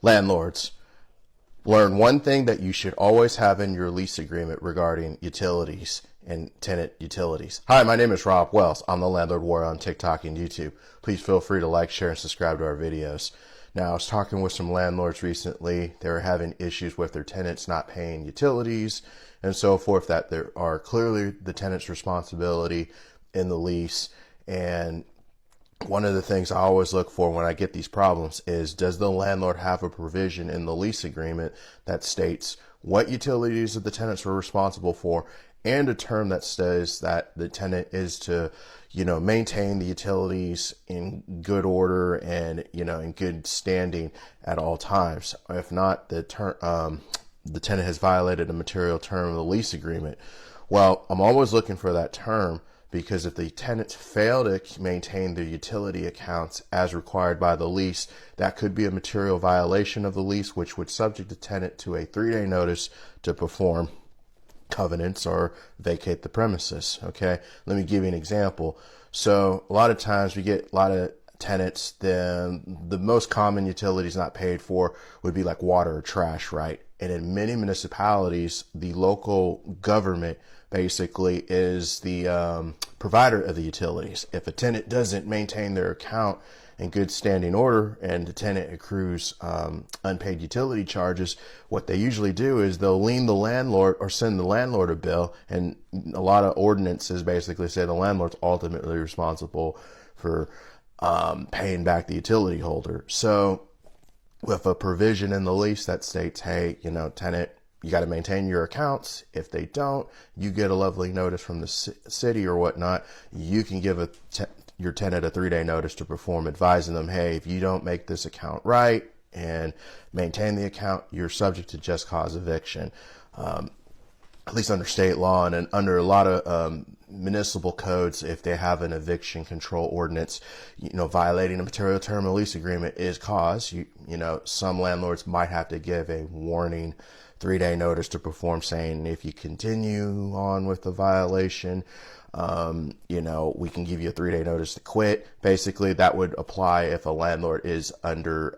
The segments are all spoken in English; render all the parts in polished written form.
Landlords, learn one thing that you should always have in your lease agreement regarding utilities and tenant utilities. Hi, my name is Rob Wells. I'm the Landlord Warrior on TikTok and YouTube. Please feel free to like, share, and subscribe to our videos. Now, I was talking with some landlords recently. They were having issues with their tenants not paying utilities and so forth, that there are clearly the tenant's responsibility in the lease. And one of the things I always look for when I get these problems is, does the landlord have a provision in the lease agreement that states what utilities the tenants are responsible for, and a term that says that the tenant is to, maintain the utilities in good order and, in good standing at all times. If not, the tenant has violated a material term of the lease agreement. Well, I'm always looking for that term, because if the tenants fail to maintain their utility accounts as required by the lease, that could be a material violation of the lease, which would subject the tenant to a 3-day notice to perform covenants or vacate the premises. Okay, let me give you an example. So a lot of times we get a lot of tenants, the most common utilities not paid for would be like water or trash, right? And in many municipalities, the local government basically is the provider of the utilities. If a tenant doesn't maintain their account in good standing order and the tenant accrues unpaid utility charges, what they usually do is they'll lien the landlord or send the landlord a bill. And a lot of ordinances basically say the landlord's ultimately responsible for paying back the utility holder. So with a provision in the lease that states, hey, tenant, you got to maintain your accounts. If they don't, you get a lovely notice from the city or whatnot. You can give your tenant a 3-day notice to perform, advising them, hey, if you don't make this account right and maintain the account, you're subject to just cause eviction. At least under state law and under a lot of municipal codes, if they have an eviction control ordinance, violating a material term of lease agreement is cause. Some landlords might have to give a warning 3-day notice to perform, saying if you continue on with the violation, we can give you a 3-day notice to quit. Basically, that would apply if a landlord is under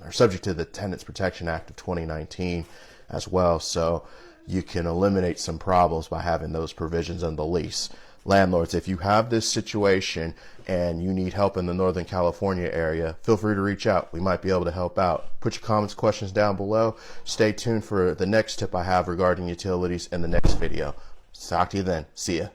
or subject to the Tenants Protection Act of 2019 as well. So you can eliminate some problems by having those provisions in the lease. Landlords, if you have this situation and you need help in the Northern California area, feel free to reach out. We might be able to help out. Put your comments, questions down below. Stay tuned for the next tip I have regarding utilities in the next video. Talk to you then. See ya.